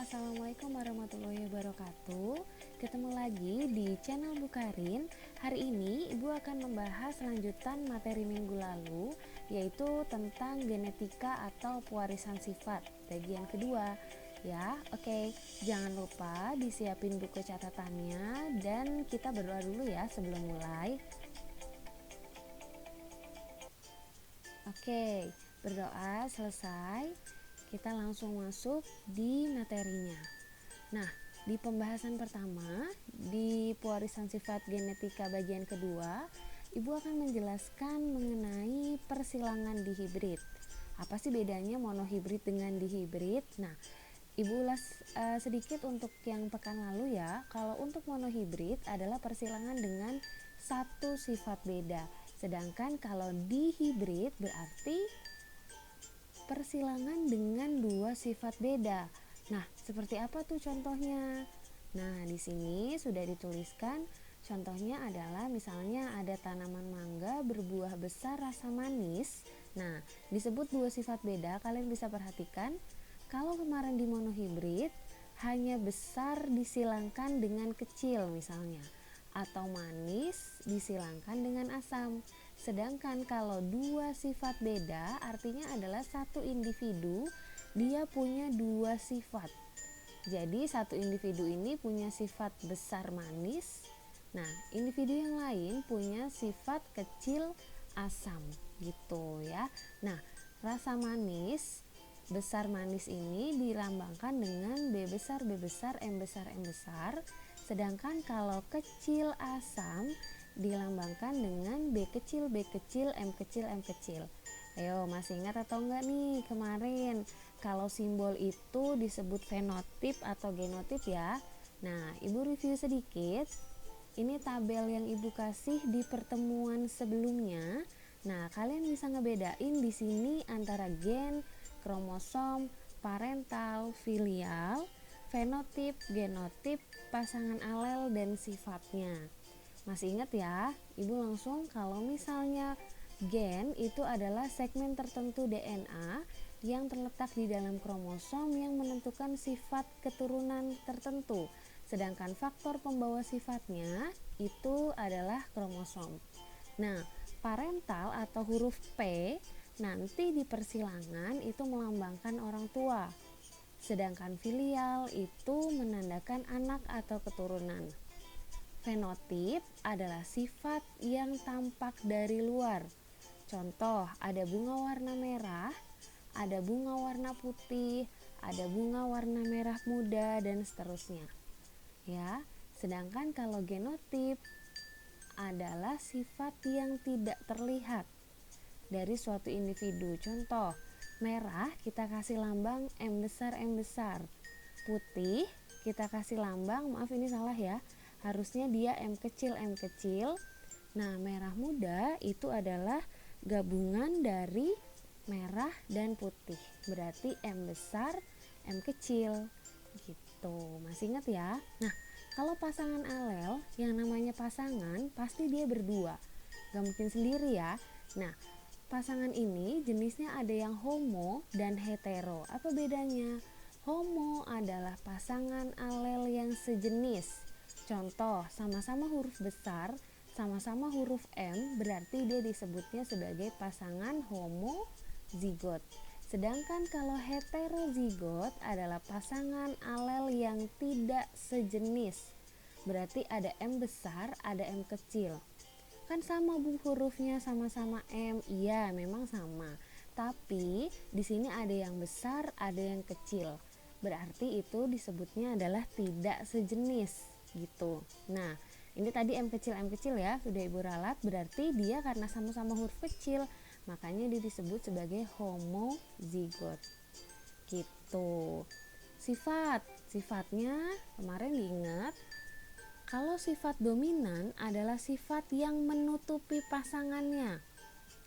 Assalamualaikum warahmatullahi wabarakatuh. Ketemu lagi di channel Bukarin. Hari ini Ibu akan membahas lanjutan materi minggu lalu, yaitu tentang genetika atau pewarisan sifat bagian kedua. Ya, oke. Jangan lupa disiapin buku catatannya dan kita berdoa dulu ya sebelum mulai. Oke, berdoa selesai. Kita langsung masuk di materinya. Nah, di pembahasan pertama, di pewarisan sifat genetika bagian kedua, Ibu akan menjelaskan mengenai persilangan dihibrid. Apa sih bedanya monohibrid dengan dihibrid? Nah, Ibu ulas sedikit untuk yang pekan lalu ya. Kalau untuk monohibrid adalah persilangan dengan satu sifat beda. Sedangkan kalau dihibrid berarti persilangan dengan dua sifat beda. Nah, seperti apa tuh contohnya? Nah, di sini sudah dituliskan. Contohnya adalah misalnya ada tanaman mangga berbuah besar rasa manis. Nah, disebut dua sifat beda. Kalian bisa perhatikan. Kalau kemarin di monohibrid hanya besar disilangkan dengan kecil misalnya, atau manis disilangkan dengan asam. Sedangkan kalau dua sifat beda artinya adalah satu individu dia punya dua sifat. Jadi satu individu ini punya sifat besar manis. Nah, individu yang lain punya sifat kecil asam gitu ya. Nah, rasa manis besar manis ini dilambangkan dengan B besar, B besar, M besar, M besar. Sedangkan kalau kecil asam dilambangkan dengan B kecil, B kecil, M kecil, M kecil. Ayo, masih ingat atau enggak nih kemarin kalau simbol itu disebut fenotip atau genotip ya. Nah, Ibu review sedikit. Ini tabel yang Ibu kasih di pertemuan sebelumnya. Nah, kalian bisa ngebedain di sini antara gen, kromosom, parental, filial, fenotip, genotip, pasangan alel, dan sifatnya. Masih ingat ya? Ibu langsung kalau misalnya gen itu adalah segmen tertentu DNA yang terletak di dalam kromosom yang menentukan sifat keturunan tertentu. Sedangkan faktor pembawa sifatnya itu adalah kromosom. Nah, parental atau huruf P nanti di persilangan itu melambangkan orang tua. Sedangkan filial itu menandakan anak atau keturunan. Fenotip adalah sifat yang tampak dari luar. Contoh, ada bunga warna merah, ada bunga warna putih, ada bunga warna merah muda, dan seterusnya. Ya, sedangkan kalau genotip adalah sifat yang tidak terlihat dari suatu individu. Contoh, merah kita kasih lambang M besar, M besar. Putih kita kasih lambang, maaf ini salah ya, harusnya dia M kecil, M kecil. Nah, merah muda itu adalah gabungan dari merah dan putih, berarti M besar, M kecil gitu. Masih ingat ya? Nah, kalau pasangan alel, yang namanya pasangan pasti dia berdua, gak mungkin sendiri ya. Nah, pasangan ini jenisnya ada yang homo dan hetero. Apa bedanya? Homo adalah pasangan alel yang sejenis. Contoh, sama-sama huruf besar, sama-sama huruf M, berarti dia disebutnya sebagai pasangan homozigot. Sedangkan kalau heterozigot adalah pasangan alel yang tidak sejenis. Berarti ada M besar, ada M kecil. Kan sama bu hurufnya sama-sama M, iya memang sama. Tapi di sini ada yang besar, ada yang kecil. Berarti itu disebutnya adalah tidak sejenis gitu. Nah, ini tadi M kecil ya, sudah Ibu ralat, berarti dia karena sama-sama huruf kecil, makanya dia disebut sebagai homozigot. Gitu. Sifatnya kemarin diingat. Kalau sifat dominan adalah sifat yang menutupi pasangannya.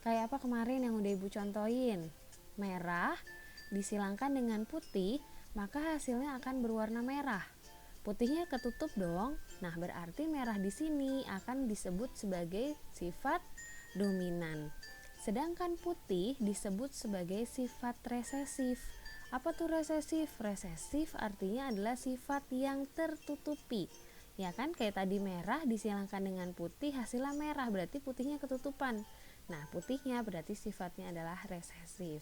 Kayak apa kemarin yang udah Ibu contohin? Merah disilangkan dengan putih, maka hasilnya akan berwarna merah. Putihnya ketutup dong. Nah, berarti merah di sini akan disebut sebagai sifat dominan. Sedangkan putih disebut sebagai sifat resesif Apa tuh resesif? Resesif artinya adalah sifat yang tertutupi. Ya kan, kayak tadi merah disilangkan dengan putih, hasilnya merah, berarti putihnya ketutupan. Nah, putihnya berarti sifatnya adalah resesif.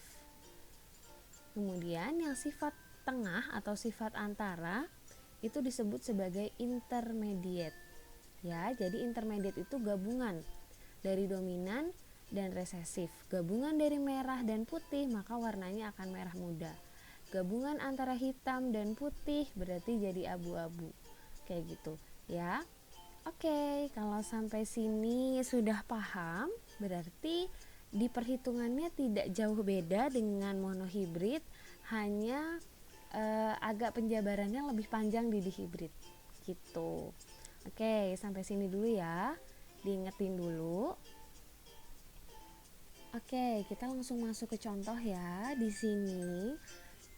Kemudian yang sifat tengah atau sifat antara itu disebut sebagai intermediate. Ya, jadi intermediate itu gabungan dari dominan dan resesif. Gabungan dari merah dan putih, maka warnanya akan merah muda. Gabungan antara hitam dan putih berarti jadi abu-abu. Kayak gitu, ya. Oke, kalau sampai sini sudah paham, berarti di perhitungannya tidak jauh beda dengan monohibrid, hanya agak penjabarannya lebih panjang di dihibrid gitu. Oke, sampai sini dulu ya. Diingetin dulu. Oke, kita langsung masuk ke contoh ya. Di sini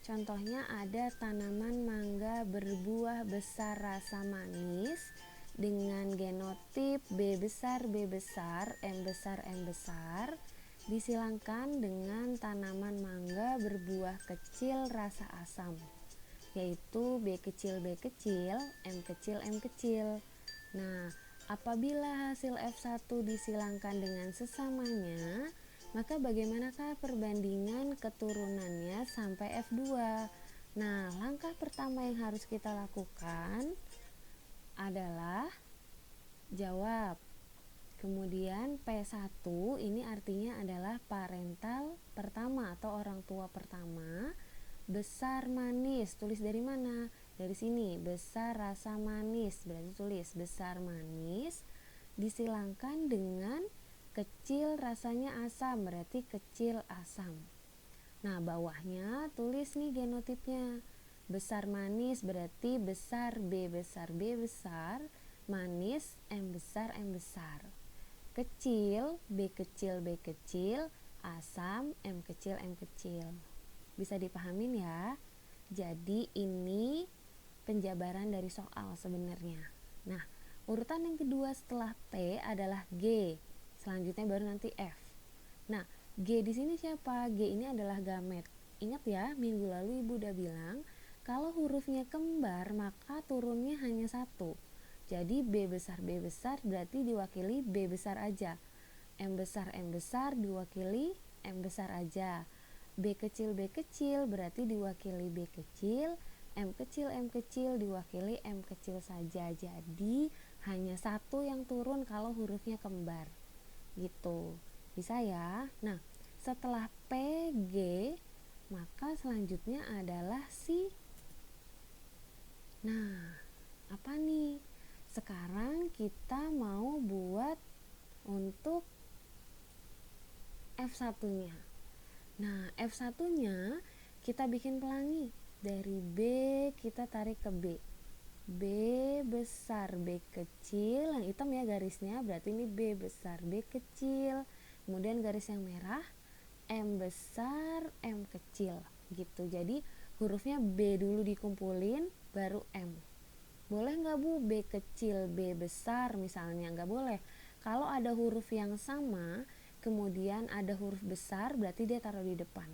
contohnya ada tanaman mangga berbuah besar rasa manis dengan genotip B besar, B besar, M besar, M besar, disilangkan dengan tanaman mangga berbuah kecil rasa asam, yaitu B kecil, B kecil, M kecil, M kecil. Nah, apabila hasil F1 disilangkan dengan sesamanya, maka bagaimanakah perbandingan keturunannya sampai F2? Nah, langkah pertama yang harus kita lakukan adalah jawab. Kemudian P1 ini artinya adalah parental pertama atau orang tua pertama. Besar manis, tulis dari mana? Dari sini, besar rasa manis, berarti tulis besar manis disilangkan dengan kecil rasanya asam, berarti kecil asam. Nah, bawahnya tulis nih genotipnya. Besar manis berarti besar B besar, B besar, manis M besar, M besar. Kecil B kecil, B kecil, asam M kecil, M kecil. Bisa dipahamin ya. Jadi ini penjabaran dari soal sebenarnya. Nah, urutan yang kedua setelah P adalah G. Selanjutnya baru nanti F. Nah, G di sini siapa? G ini adalah gamet. Ingat ya, minggu lalu Ibu udah bilang kalau hurufnya kembar maka turunnya hanya satu. Jadi B besar berarti diwakili B besar aja. M besar diwakili M besar aja. B kecil berarti diwakili B kecil. M kecil diwakili M kecil saja. Jadi hanya satu yang turun kalau hurufnya kembar gitu, bisa ya. Nah, setelah PG maka selanjutnya adalah si. Nah, apa nih? Sekarang kita mau buat untuk F1 nya. Nah, F1 nya kita bikin pelangi. Dari B kita tarik ke B. B besar, B kecil, yang hitam ya garisnya, berarti ini B besar, B kecil. Kemudian garis yang merah, M besar, M kecil gitu. Jadi hurufnya B dulu dikumpulin, baru M. Boleh nggak Bu B kecil, B besar misalnya? Nggak boleh. Kalau ada huruf yang sama, kemudian ada huruf besar, berarti dia taruh di depan.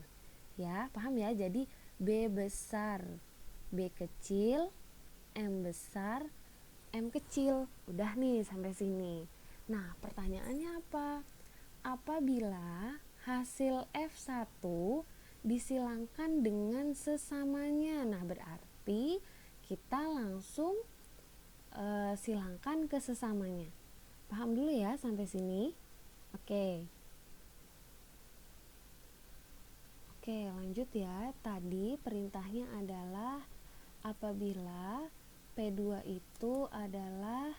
Ya, paham ya? Jadi B besar, B kecil, M besar, M kecil. Udah nih sampai sini. Nah, pertanyaannya apa? Apabila hasil F1 disilangkan dengan sesamanya. Nah, berarti kita langsung silangkan ke sesamanya. Paham dulu ya sampai sini? Oke. Oke, lanjut ya. Tadi perintahnya adalah apabila P2 itu adalah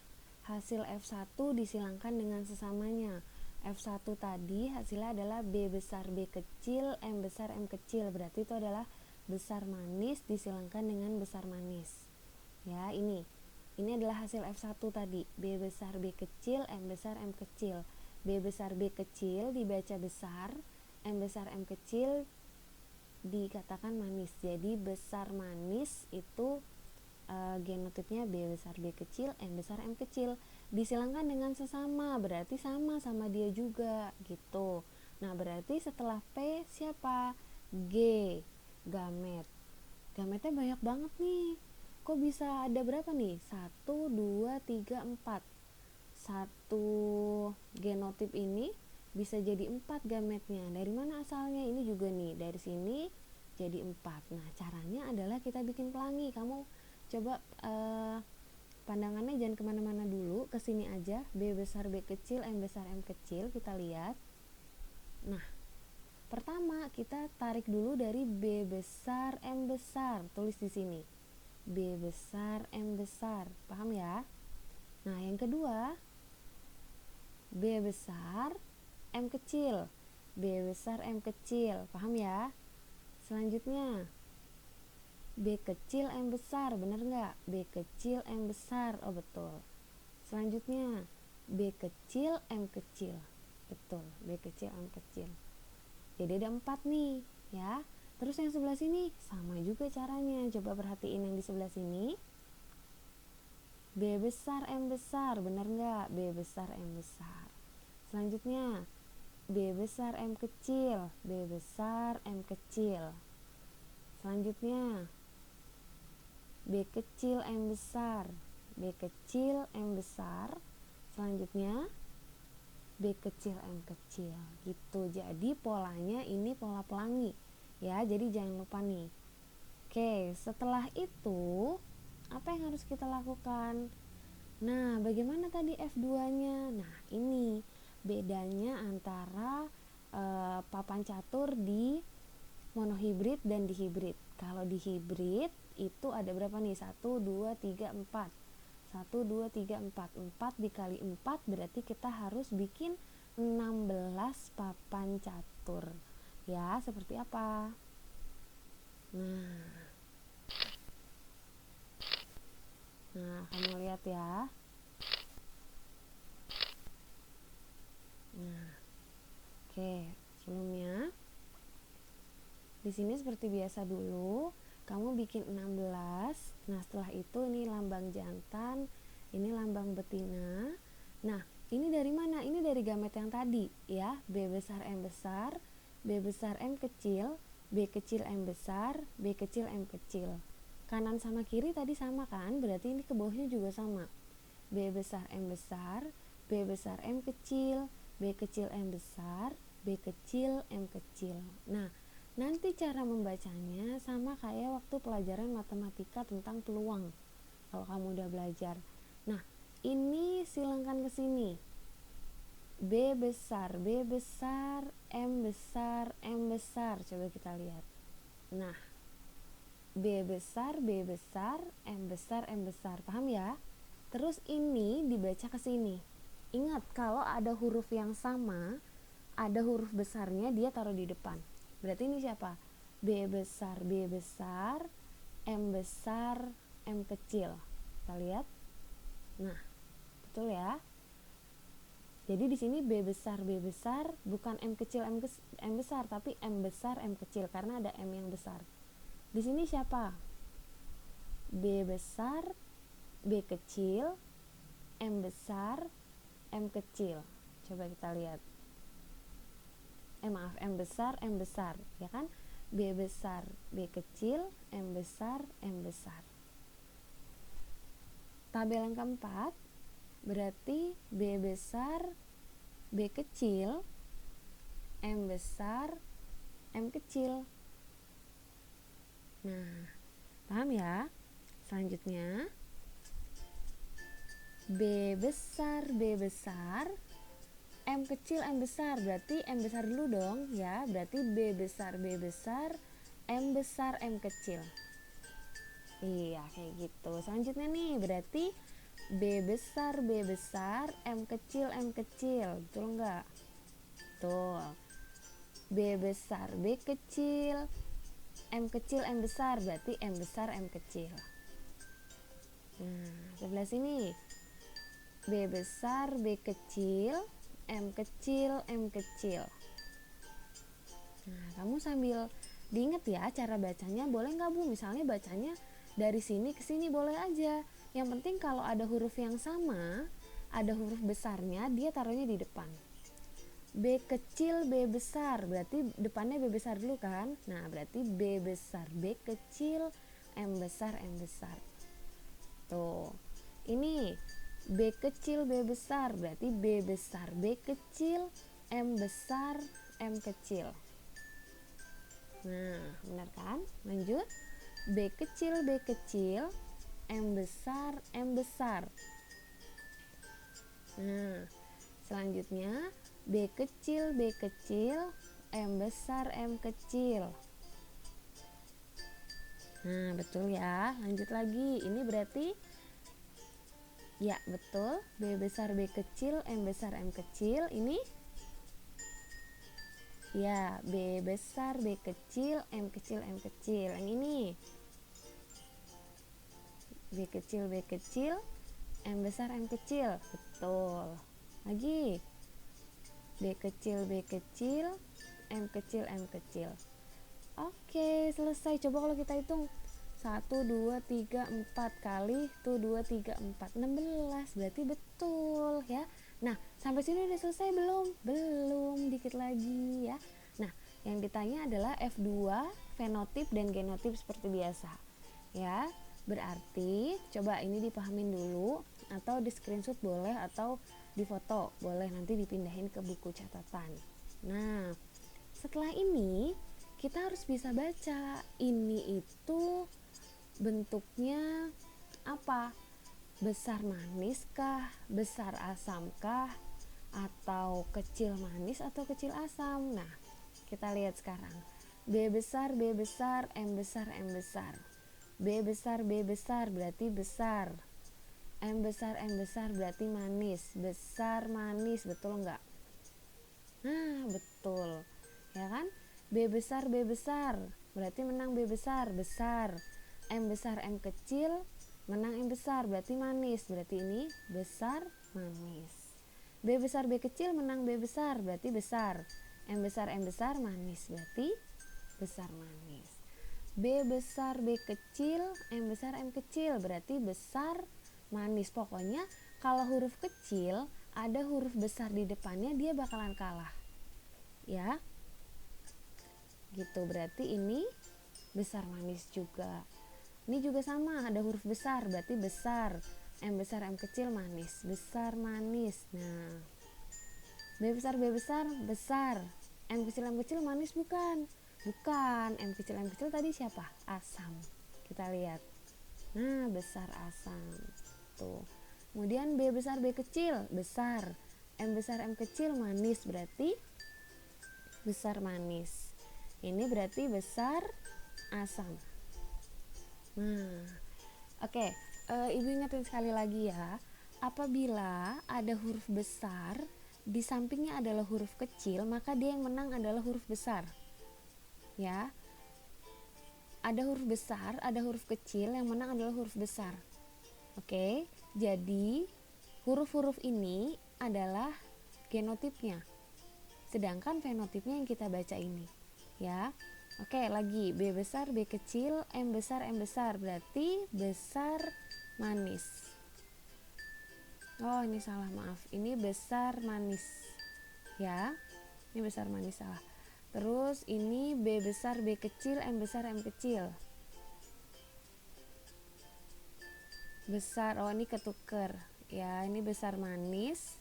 hasil F1 disilangkan dengan sesamanya. F1 tadi hasilnya adalah B besar B kecil, M besar M kecil. Berarti itu adalah besar manis disilangkan dengan besar manis. Ya, ini adalah hasil F1 tadi. B besar B kecil, M besar M kecil. B besar B kecil dibaca besar, M besar M kecil dikatakan manis. Jadi besar manis itu genotipnya B besar B kecil, M besar M kecil. Disilangkan dengan sesama, berarti sama dia juga gitu. Nah, berarti setelah P siapa? G. gamet. Gametnya banyak banget nih. Kok bisa ada berapa nih? 1, 2, 3, 4. Satu genotip ini bisa jadi 4 gametnya. Dari mana asalnya? Ini juga nih, dari sini jadi 4. Nah, caranya adalah kita bikin pelangi. Kamu coba pandangannya jangan kemana-mana dulu, ke sini aja. B besar B kecil, M besar M kecil, kita lihat. Nah, pertama kita tarik dulu dari B besar M besar, tulis di sini. B besar M besar, paham ya? Nah, yang kedua B besar M kecil, B besar M kecil, paham ya? Selanjutnya B kecil M besar, bener nggak? B kecil M besar, oh betul. Selanjutnya B kecil M kecil, betul, B kecil M kecil. Jadi ada 4 nih ya. Terus yang sebelah sini sama juga caranya. Coba perhatiin yang di sebelah sini. B besar M besar, bener nggak? B besar M besar. Selanjutnya B besar M kecil, B besar M kecil. Selanjutnya B kecil M besar, B kecil M besar. Selanjutnya B kecil M kecil, gitu. Jadi polanya ini pola pelangi ya, jadi jangan lupa nih. Oke, setelah itu apa yang harus kita lakukan? Nah, bagaimana tadi F2 nya? Nah, ini bedanya antara papan catur di monohibrid dan di hibrid. Kalau di hibrid itu ada berapa nih? 1, 2, 3, 4. 1, 2, 3, 4. 4 dikali 4 berarti kita harus bikin 16 papan catur. Ya, seperti apa? Nah, kamu lihat ya. Nah, oke. Sebelumnya di sini seperti biasa dulu, kamu bikin 16. Nah, setelah itu ini lambang jantan, ini lambang betina. Nah, ini dari mana? Ini dari gamet yang tadi ya. B besar M besar, B besar M kecil, B kecil M besar, B kecil M kecil. Kanan sama kiri tadi sama kan? Berarti ini ke bawahnya juga sama. B besar M besar, B besar M kecil, B kecil M besar, B kecil M kecil. Nah, nanti cara membacanya sama kayak waktu pelajaran matematika tentang peluang. Kalau kamu udah belajar. Nah, ini silangkan ke sini. B besar, B besar, M besar, M besar. Coba kita lihat. Nah, B besar, B besar, M besar, M besar. Paham ya? Terus ini dibaca ke sini. Ingat, kalau ada huruf yang sama, ada huruf besarnya dia taruh di depan. Berarti ini siapa? B besar, B besar, M besar, M kecil. Kita lihat. Nah, betul ya? Jadi di sini B besar, B besar, bukan M kecil, M besar, tapi M besar, M kecil karena ada M yang besar. Di sini siapa? B besar, B kecil, M besar, M kecil. Coba kita lihat. Maaf, M besar, M besar, ya kan? B besar, B kecil, M besar, M besar. Tabel yang keempat, berarti B besar, B kecil, M besar, M kecil. Nah, paham ya? Selanjutnya B besar, B besar, M kecil, M besar. Berarti M besar dulu dong ya. Berarti B besar, B besar, M besar, M kecil. Iya, kayak gitu. Selanjutnya nih, berarti B besar, B besar, M kecil, M kecil. Betul nggak? Betul. B besar, B kecil, M kecil, M besar. Berarti M besar, M kecil. Nah, sebelah sini B besar, B kecil, M kecil, M kecil. Nah, kamu sambil diinget ya cara bacanya. Boleh nggak Bu? Misalnya bacanya dari sini ke sini boleh aja. Yang penting kalau ada huruf yang sama, ada huruf besarnya, dia taruhnya di depan. B kecil B besar, berarti depannya B besar dulu kan. Nah berarti B besar B kecil, M besar M besar. Tuh, ini B kecil B besar, berarti B besar B kecil, M besar M kecil. Nah benar kan? Lanjut, B kecil B kecil, M besar M besar. Nah selanjutnya B kecil B kecil, M besar M kecil. Nah betul ya. Lanjut lagi, ini berarti ya betul, B besar B kecil, M besar M kecil. Ini ya, B besar B kecil, M kecil M kecil. Yang ini B kecil B kecil, M besar M kecil. Betul. Lagi B kecil B kecil, M kecil M kecil. Oke, selesai. Coba kalau kita hitung 1, 2, 3, 4 kali tuh 2, 3, 4, 16. Berarti betul ya. Nah sampai sini udah selesai belum? Belum, dikit lagi ya. Nah yang ditanya adalah F2 fenotip dan genotip seperti biasa ya. Berarti coba ini dipahamin dulu, atau di screenshot boleh, atau di foto boleh, nanti dipindahin ke buku catatan. Nah setelah ini kita harus bisa baca ini itu bentuknya apa, besar manis kah, besar asam kah, atau kecil manis atau kecil asam. Nah kita lihat sekarang, B besar B besar, M besar M besar. B besar B besar berarti besar, M besar M besar berarti manis. Besar manis, betul nggak? Nah betul ya kan. B besar B besar berarti menang B besar, besar. M besar M kecil menang M besar, berarti manis. Berarti ini besar manis. B besar B kecil menang B besar, berarti besar. M besar M besar manis, berarti besar manis. B besar B kecil, M besar M kecil, berarti besar manis. Pokoknya kalau huruf kecil ada huruf besar di depannya, dia bakalan kalah ya gitu. Berarti ini besar manis juga. Ini juga sama, ada huruf besar, berarti besar. M besar M kecil manis, besar manis. Nah B besar B besar besar, M kecil manis bukan? Bukan. M kecil tadi siapa? Asam. Kita lihat, nah besar asam tuh. Kemudian B besar B kecil besar, M besar M kecil manis, berarti besar manis. Ini berarti besar asam. Nah oke, ibu ingetin sekali lagi ya, apabila ada huruf besar di sampingnya adalah huruf kecil, maka dia yang menang adalah huruf besar ya. Ada huruf besar, ada huruf kecil, yang menang adalah huruf besar. Oke, jadi huruf-huruf ini adalah genotipnya, sedangkan fenotipnya yang kita baca ini ya. Oke, lagi B besar B kecil, M besar M besar, berarti besar manis. Oh ini salah, maaf, ini besar manis ya, ini besar manis, salah. Terus ini B besar B kecil, M besar M kecil, besar, oh ini ketuker ya, ini besar manis.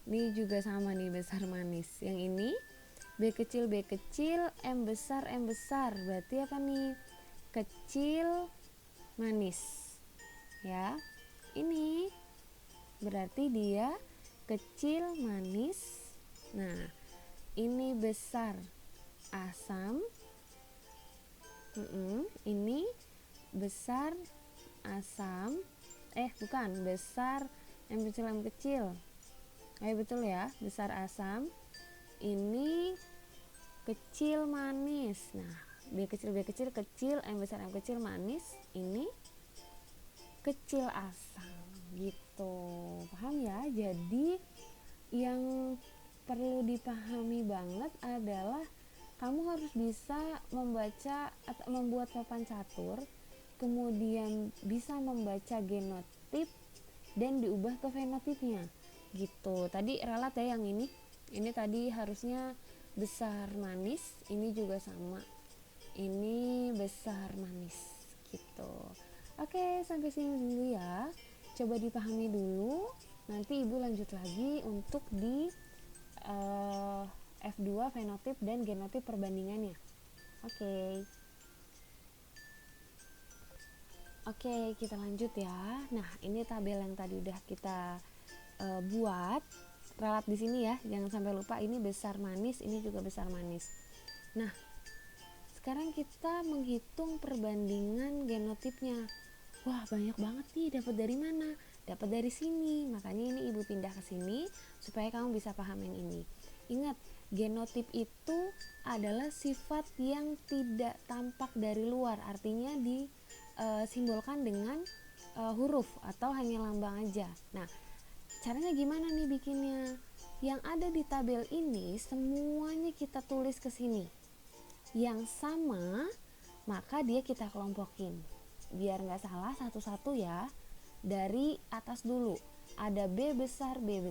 Ini juga sama nih, besar manis. Yang ini B kecil M besar M besar, berarti apa nih? Kecil manis ya. Ini berarti dia kecil manis. Nah ini besar asam. Ini besar asam, bukan, besar M kecil. Ayo betul ya, besar asam. Ini kecil manis. Nah B kecil kecil, M besar M kecil manis. Ini kecil asam gitu. Paham ya? Jadi yang perlu dipahami banget adalah kamu harus bisa membaca atau membuat papan catur, kemudian bisa membaca genotip dan diubah ke fenotipnya gitu. Tadi ralat ya yang ini. Ini tadi harusnya besar manis, ini juga sama. Ini besar manis gitu. Oke, sampai sini dulu ya. Coba dipahami dulu. Nanti Ibu lanjut lagi untuk di F2 fenotip dan genotip perbandingannya. Oke. Oke, kita lanjut ya. Nah, ini tabel yang tadi udah kita buat. Ralat di sini ya, jangan sampai lupa ini besar manis, ini juga besar manis. Nah, sekarang kita menghitung perbandingan genotipnya. Wah, banyak banget nih, dapat dari mana? Dapat dari sini. Makanya ini Ibu pindah ke sini supaya kamu bisa paham yang ini. Ingat, genotip itu adalah sifat yang tidak tampak dari luar, artinya disimbolkan dengan huruf atau hanya lambang aja. Nah, caranya gimana nih bikinnya? Yang ada di tabel ini semuanya kita tulis ke sini. Yang sama, maka dia kita kelompokin. Biar nggak salah satu-satu ya. Dari atas dulu. Ada B besar, M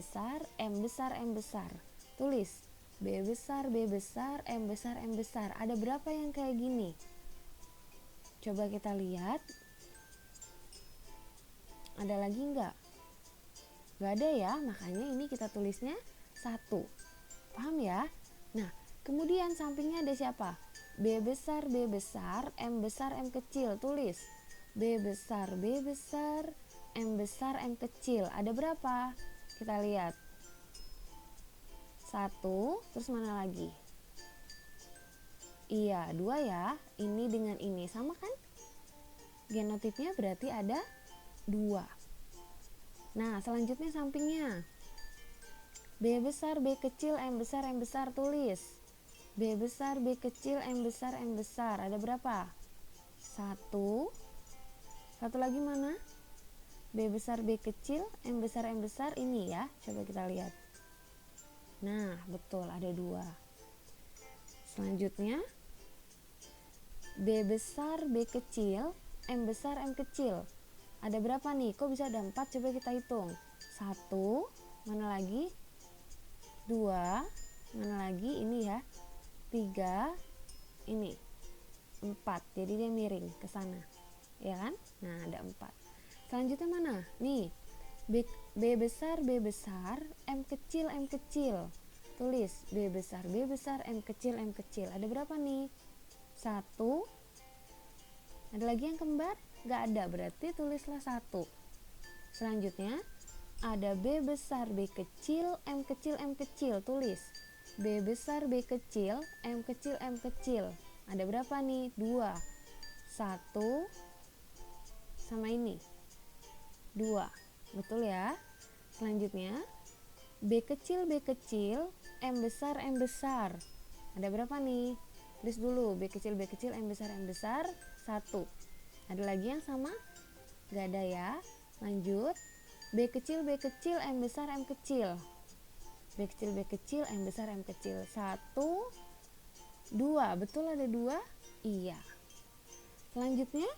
besar, M besar. Tulis B besar, M besar, M besar. Ada berapa yang kayak gini? Coba kita lihat. Ada lagi nggak? Nggak ada ya, makanya ini kita tulisnya 1. Paham ya? Nah, kemudian sampingnya ada siapa? B besar, M besar, M kecil. Tulis B besar, M besar, M kecil. Ada berapa? Kita lihat. 1, terus mana lagi? Iya, 2 ya. Ini dengan ini sama kan? Genotipnya berarti ada 2. Nah, selanjutnya sampingnya. B besar, B kecil, M besar, M besar. Tulis B besar, B kecil, M besar, M besar. Ada berapa? 1. Satu lagi mana? B besar, B kecil, M besar, M besar. Ini ya, coba kita lihat. Nah, betul, ada 2. Selanjutnya B besar, B kecil, M besar, M kecil. Ada berapa nih? Kok bisa ada 4? Coba kita hitung. 1, mana lagi? 2, mana lagi? Ini ya. 3, ini. 4. Jadi dia miring ke sana. Ya kan? Nah, ada 4. Selanjutnya mana? Nih. B besar, M kecil, M kecil. Tulis B besar, M kecil, M kecil. Ada berapa nih? 1. Ada lagi yang kembar? Gak ada, berarti tulislah 1. Selanjutnya ada B besar, B kecil, M kecil, M kecil. Tulis B besar, B kecil, M kecil, M kecil. Ada berapa nih? 2. 1 sama ini 2. Betul ya? Selanjutnya B kecil, M besar, M besar. Ada berapa nih? Tulis dulu B kecil, M besar, M besar. 1. Ada lagi yang sama? Gak ada ya. Lanjut. B kecil, M besar, M kecil. B kecil, M besar, M kecil. 1, 2. Betul ada 2? Iya. Selanjutnya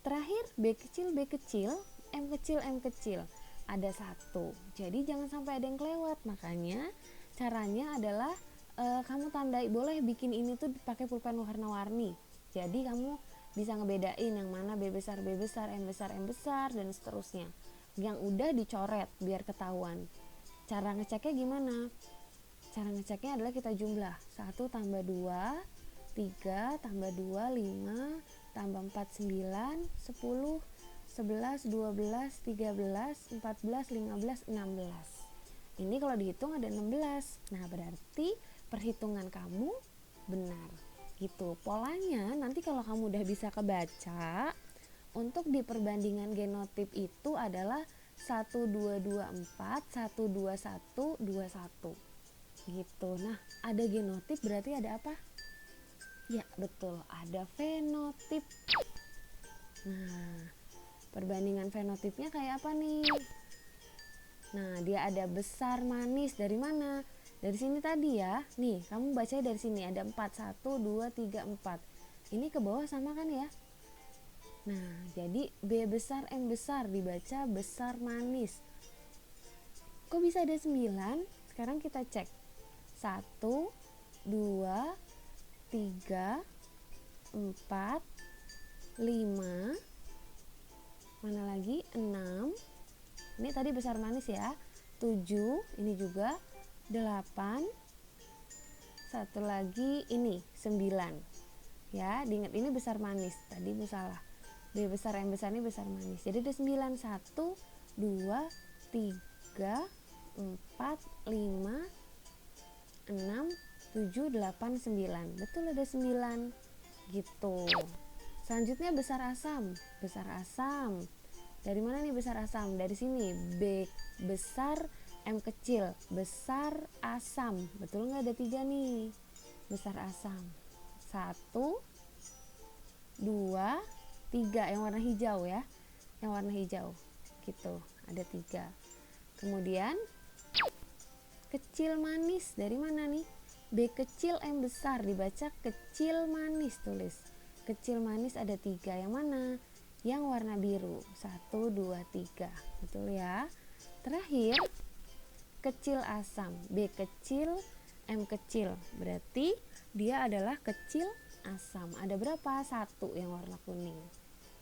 terakhir B kecil, M kecil, M kecil. Ada 1. Jadi jangan sampai ada yang kelewat. Makanya caranya adalah kamu tandai. Boleh bikin ini tuh pakai pulpen warna-warni. Jadi kamu bisa ngebedain yang mana B besar, M besar, M besar, dan seterusnya. Yang udah dicoret biar ketahuan. Cara ngeceknya gimana? Cara ngeceknya adalah kita jumlah 1 tambah 2, 3 tambah 2, 5 tambah 4, 9, 10, 11, 12, 13, 14, 15, 16. Ini kalau dihitung ada 16. Nah, berarti perhitungan kamu benar. Gitu. Polanya nanti kalau kamu udah bisa kebaca, untuk di perbandingan genotip itu adalah 1, 2, 2, 4, 1, 2, 1, 2, 1. Gitu. Nah, ada genotip berarti ada apa? Ya, betul. Ada fenotip. Nah, perbandingan fenotipnya kayak apa nih? Nah, dia ada besar manis. Dari mana? Dari sini tadi ya. Nih, kamu baca dari sini ada 4, 1, 2, 3, 4. Ini ke bawah sama kan ya? Nah, jadi B besar, M besar dibaca besar manis. Kok bisa ada 9? Sekarang kita cek. 1, 2, 3, 4, 5, mana lagi, 6, ini tadi besar manis ya, 7, ini juga 8, satu lagi ini 9 ya, diingat ini besar manis, tadi bu salah, B besar M besar ini besar manis, jadi ada 9, 1, 2, 3, 4, 5, 6, 7, 8, 9, betul ada 9 gitu. Selanjutnya besar asam. Dari mana nih besar asam? Dari sini, B besar M kecil, besar asam, betul nggak, ada 3 nih besar asam, 1, 2, 3 yang warna hijau ya, yang warna hijau gitu, ada 3. Kemudian kecil manis, dari mana nih? B kecil M besar, dibaca kecil manis, tulis kecil manis, ada 3, yang mana? Yang warna biru, 1, 2, 3, betul ya. Terakhir kecil asam, B kecil M kecil, berarti dia adalah kecil asam. Ada berapa? 1 yang warna kuning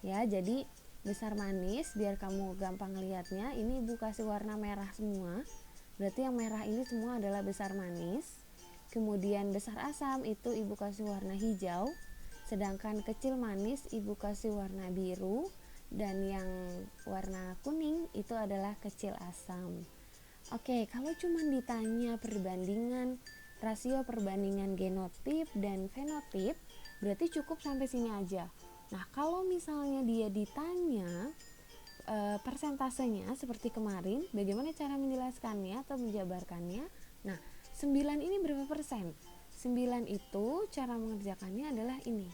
ya. Jadi besar manis, biar kamu gampang lihatnya, ini ibu kasih warna merah semua, berarti yang merah ini semua adalah besar manis. Kemudian besar asam itu ibu kasih warna hijau, sedangkan kecil manis ibu kasih warna biru, dan yang warna kuning itu adalah kecil asam. Oke, kalau cuma ditanya perbandingan, rasio perbandingan genotip dan fenotip, berarti cukup sampai sini aja. Nah, kalau misalnya dia ditanya persentasenya seperti kemarin, bagaimana cara menjelaskannya atau menjabarkannya? Nah, 9 ini berapa persen? 9 itu cara mengerjakannya adalah ini,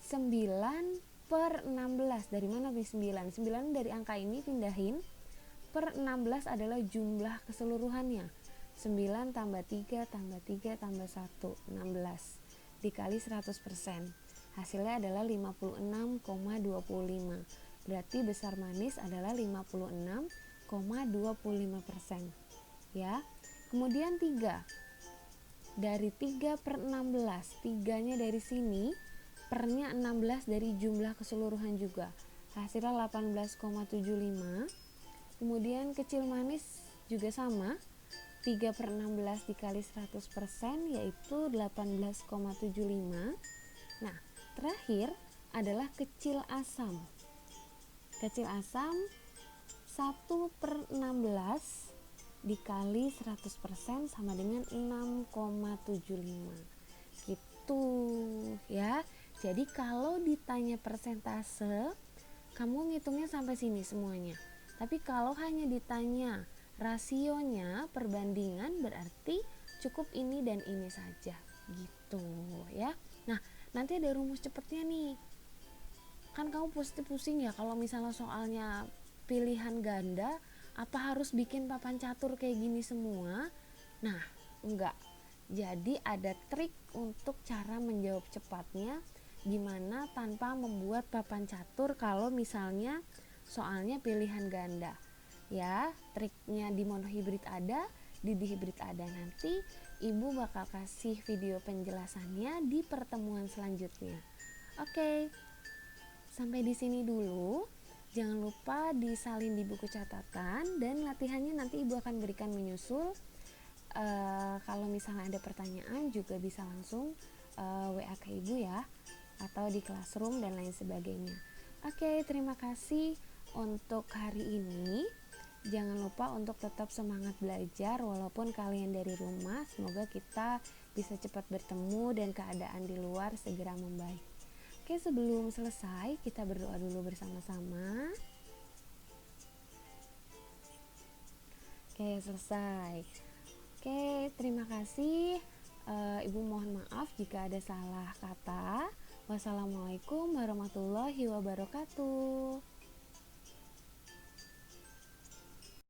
9/16. Dari mana nih 9? 9 dari angka ini pindahin, per 16 adalah jumlah keseluruhannya, 9 tambah 3 tambah 3 tambah 1, 16 dikali 100%, hasilnya adalah 56,25, berarti besar manis adalah 56,25% ya. Kemudian 3, dari 3/16, 3-nya dari sini, pernya 16 dari jumlah keseluruhan juga, hasilnya 18,75. Kemudian kecil manis juga sama, 3/16 dikali 100% yaitu 18,75. Nah, terakhir adalah kecil asam. Kecil asam 1/16 dikali 100% sama dengan 6,75 gitu ya. Jadi kalau ditanya persentase, kamu ngitungnya sampai sini semuanya. Tapi kalau hanya ditanya rasionya, perbandingan, berarti cukup ini dan ini saja gitu ya. Nah, nanti ada rumus cepatnya nih. Kan kamu pasti pusing ya kalau misalnya soalnya pilihan ganda, apa harus bikin papan catur kayak gini semua? Nah, enggak. Jadi ada trik untuk cara menjawab cepatnya gimana tanpa membuat papan catur kalau misalnya soalnya pilihan ganda ya. Triknya di monohibrid ada, di dihibrid ada. Nanti ibu bakal kasih video penjelasannya di pertemuan selanjutnya. Oke, sampai di sini dulu. Jangan lupa disalin di buku catatan, dan latihannya nanti ibu akan berikan menyusul. Kalau misalnya ada pertanyaan juga bisa langsung WA ke ibu ya, atau di classroom dan lain sebagainya. Oke, terima kasih untuk hari ini. Jangan lupa untuk tetap semangat belajar walaupun kalian dari rumah. Semoga kita bisa cepat bertemu dan keadaan di luar segera membaik. Oke, sebelum selesai kita berdoa dulu bersama-sama. Oke, selesai. Oke, terima kasih. Ibu mohon maaf jika ada salah kata. Wassalamualaikum warahmatullahi wabarakatuh.